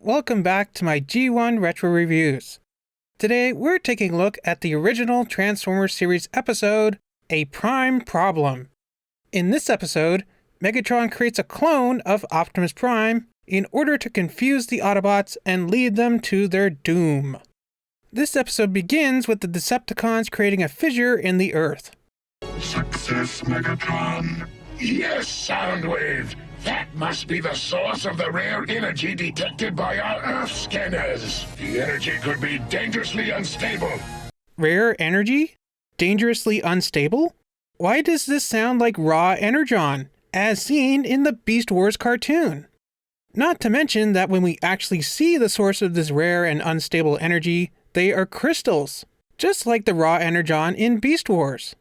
welcome back to my G1 Retro Reviews. Today, we're taking a look at the original Transformers series episode, A Prime Problem. In this episode, Megatron creates a clone of Optimus Prime in order to confuse the Autobots and lead them to their doom. This episode begins with the Decepticons creating a fissure in the Earth. Success, Megatron. Yes, Soundwave. That must be the source of the rare energy detected by our Earth scanners. The energy could be dangerously unstable. Rare energy? Dangerously unstable? Why does this sound like raw energon, as seen in the Beast Wars cartoon? Not to mention that when we actually see the source of this rare and unstable energy, they are crystals, just like the raw energon in Beast Wars.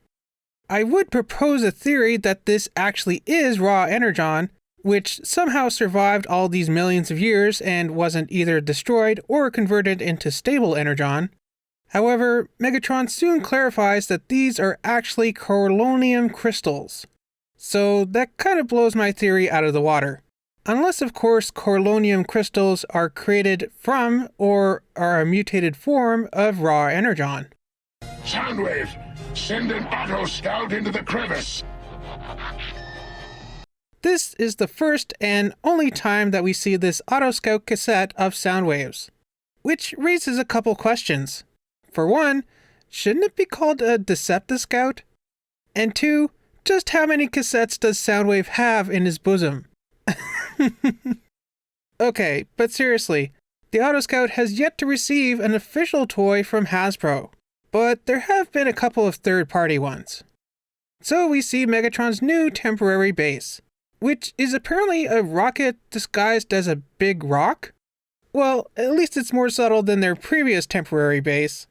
I would propose a theory that this actually is raw energon, which somehow survived all these millions of years and wasn't either destroyed or converted into stable energon. However, Megatron soon clarifies that these are actually corolonium crystals. So that kind of blows my theory out of the water. Unless, of course, corolonium crystals are created from or are a mutated form of raw energon. Soundwave, send an auto scout into the crevice. This is the first and only time that we see this Auto Scout cassette of Soundwave's, which raises a couple questions. For one, shouldn't it be called a Deceptiscout? And two, just how many cassettes does Soundwave have in his bosom? Okay, but seriously, the Auto Scout has yet to receive an official toy from Hasbro, but there have been a couple of third-party ones. So we see Megatron's new temporary base, which is apparently a rocket disguised as a big rock? Well, at least it's more subtle than their previous temporary base.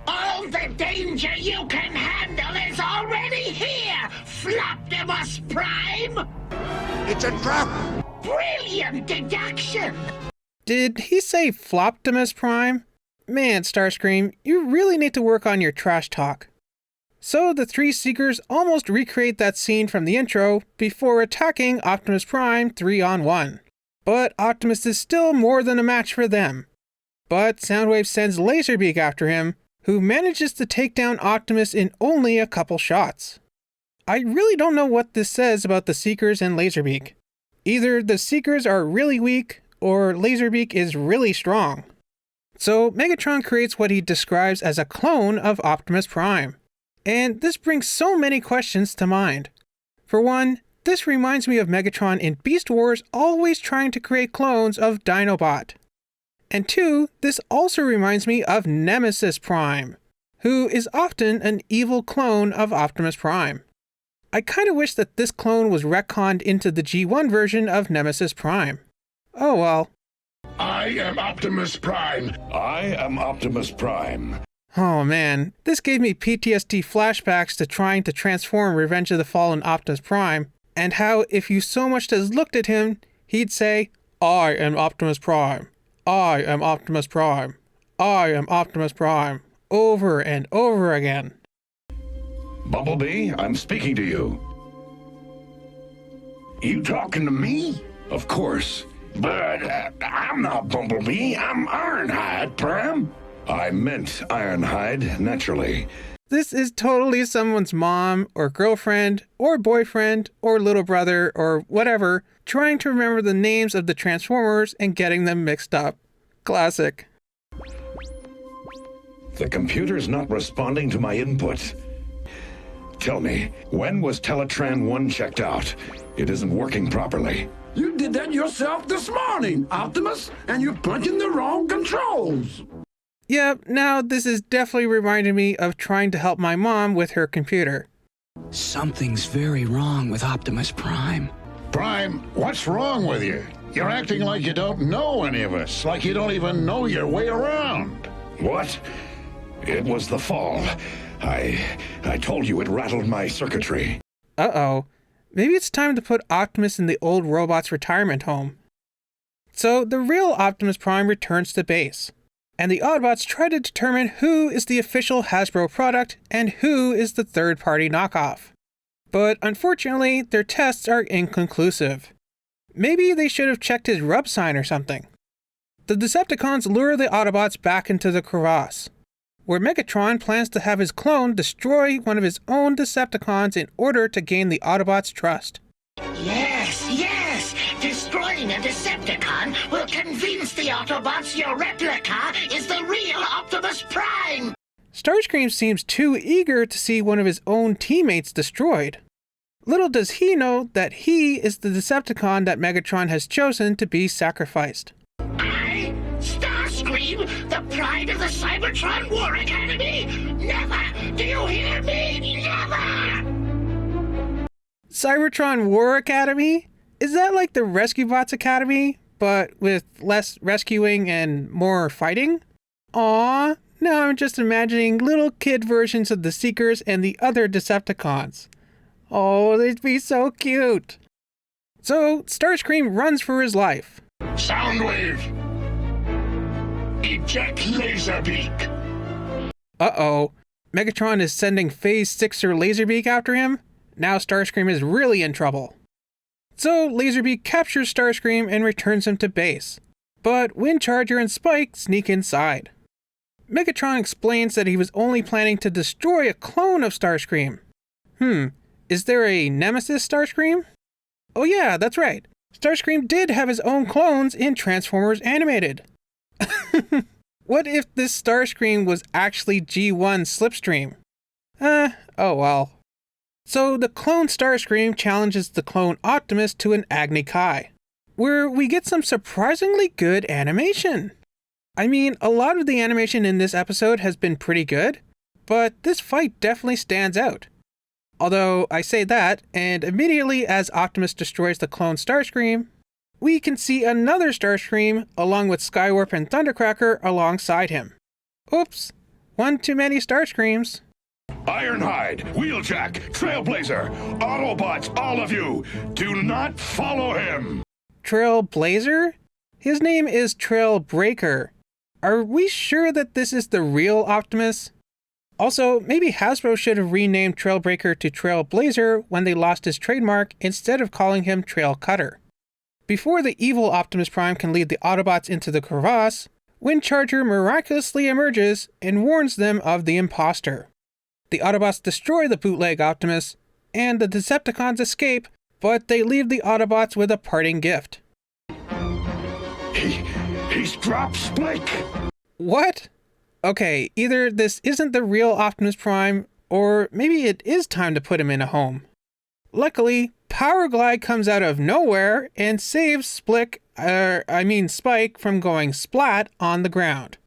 All the danger you can handle is already here, Optimus Prime! It's a trap! Brilliant deduction! Did he say Optimus Prime? Man, Starscream, you really need to work on your trash talk. So the three Seekers almost recreate that scene from the intro before attacking Optimus Prime 3-on-1. But Optimus is still more than a match for them. But Soundwave sends Laserbeak after him, who manages to take down Optimus in only a couple shots. I really don't know what this says about the Seekers and Laserbeak. Either the Seekers are really weak, or Laserbeak is really strong. So Megatron creates what he describes as a clone of Optimus Prime. And this brings so many questions to mind. For one, this reminds me of Megatron in Beast Wars always trying to create clones of Dinobot. And two, this also reminds me of Nemesis Prime, who is often an evil clone of Optimus Prime. I kind of wish that this clone was retconned into the G1 version of Nemesis Prime. Oh well. I am Optimus Prime. I am Optimus Prime. Oh man, this gave me PTSD flashbacks to trying to transform Revenge of the Fallen Optimus Prime, and how if you so much as looked at him, he'd say, I am Optimus Prime. I am Optimus Prime. I am Optimus Prime. Over and over again. Bumblebee, I'm speaking to you. You talking to me? Of course. But I'm not Bumblebee. I'm Ironhide, Prime. I meant Ironhide, naturally. This is totally someone's mom, or girlfriend, or boyfriend, or little brother, or whatever, trying to remember the names of the Transformers and getting them mixed up. Classic. The computer's not responding to my input. Tell me, when was Teletran 1 checked out? It isn't working properly. You did that yourself this morning, Optimus, and you're punching the wrong controls. Yep, now this is definitely reminding me of trying to help my mom with her computer. Something's very wrong with Optimus Prime. Prime, what's wrong with you? You're acting like you don't know any of us, like you don't even know your way around. What? It was the fall. I told you it rattled my circuitry. Uh-oh. Maybe it's time to put Optimus in the old robot's retirement home. So the real Optimus Prime returns to base, and the Autobots try to determine who is the official Hasbro product and who is the third-party knockoff. But unfortunately, their tests are inconclusive. Maybe they should have checked his rub sign or something. The Decepticons lure the Autobots back into the crevasse, where Megatron plans to have his clone destroy one of his own Decepticons in order to gain the Autobots' trust. Yes, yes! Destroying a Decepticon will convince the Autobots your replica is the real Optimus Prime! Starscream seems too eager to see one of his own teammates destroyed. Little does he know that he is the Decepticon that Megatron has chosen to be sacrificed. I, Starscream, the pride of the Cybertron War Academy? Never! Do you hear me? Never! Cybertron War Academy? Is that like the Rescue Bots Academy, but with less rescuing and more fighting? Aww, now I'm just imagining little kid versions of the Seekers and the other Decepticons. Oh, they'd be so cute. So, Starscream runs for his life. Soundwave! Eject Laserbeak! Uh-oh. Megatron is sending Phase 6er Laserbeak after him? Now Starscream is really in trouble. So, Laserbeak captures Starscream and returns him to base. But Windcharger and Spike sneak inside. Megatron explains that he was only planning to destroy a clone of Starscream. Is there a Nemesis Starscream? Oh yeah, that's right. Starscream did have his own clones in Transformers Animated. What if this Starscream was actually G1 Slipstream? Oh well. So the clone Starscream challenges the clone Optimus to an Agni Kai, where we get some surprisingly good animation. I mean, a lot of the animation in this episode has been pretty good, but this fight definitely stands out. Although I say that, and immediately as Optimus destroys the clone Starscream, we can see another Starscream along with Skywarp and Thundercracker alongside him. Oops, one too many Starscreams. Ironhide, Wheeljack, Trailblazer, Autobots, all of you, do not follow him! Trailblazer? His name is Trailbreaker. Are we sure that this is the real Optimus? Also, maybe Hasbro should have renamed Trailbreaker to Trailblazer when they lost his trademark instead of calling him Trail Cutter. Before the evil Optimus Prime can lead the Autobots into the crevasse, Windcharger miraculously emerges and warns them of the imposter. The Autobots destroy the bootleg Optimus, and the Decepticons escape, but they leave the Autobots with a parting gift. He's dropped Spike! What? Okay, either this isn't the real Optimus Prime, or maybe it is time to put him in a home. Luckily, Powerglide comes out of nowhere and saves Spike from going splat on the ground.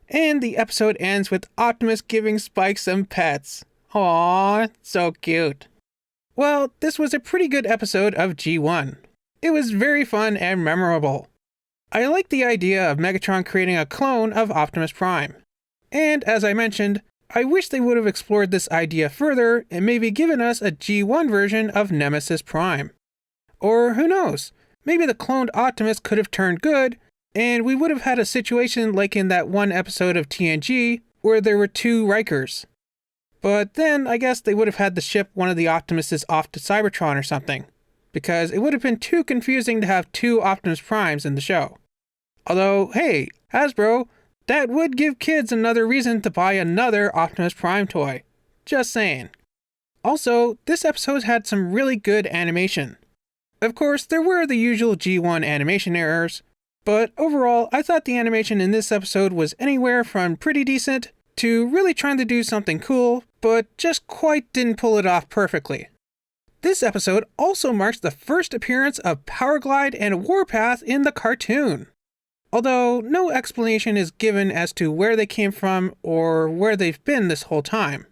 And the episode ends with Optimus giving Spike some pets. Aww, so cute. Well, this was a pretty good episode of G1. It was very fun and memorable. I like the idea of Megatron creating a clone of Optimus Prime. And as I mentioned, I wish they would have explored this idea further and maybe given us a G1 version of Nemesis Prime. Or who knows, maybe the cloned Optimus could have turned good, and we would have had a situation like in that one episode of TNG where there were two Rikers. But then I guess they would have had to ship one of the Optimuses off to Cybertron or something, because it would have been too confusing to have two Optimus Primes in the show. Although, hey, Hasbro, that would give kids another reason to buy another Optimus Prime toy. Just saying. Also, this episode had some really good animation. Of course, there were the usual G1 animation errors, but overall, I thought the animation in this episode was anywhere from pretty decent to really trying to do something cool, but just quite didn't pull it off perfectly. This episode also marks the first appearance of Powerglide and Warpath in the cartoon. Although no explanation is given as to where they came from or where they've been this whole time.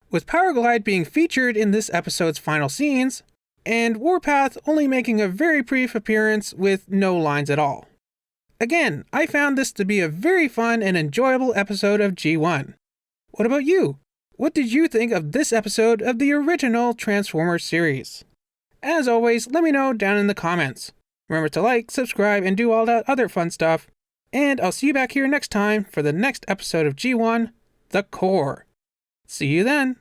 With Powerglide being featured in this episode's final scenes, and Warpath only making a very brief appearance with no lines at all. Again, I found this to be a very fun and enjoyable episode of G1. What about you? What did you think of this episode of the original Transformers series? As always, let me know down in the comments. Remember to like, subscribe, and do all that other fun stuff. And I'll see you back here next time for the next episode of G1, The Core. See you then.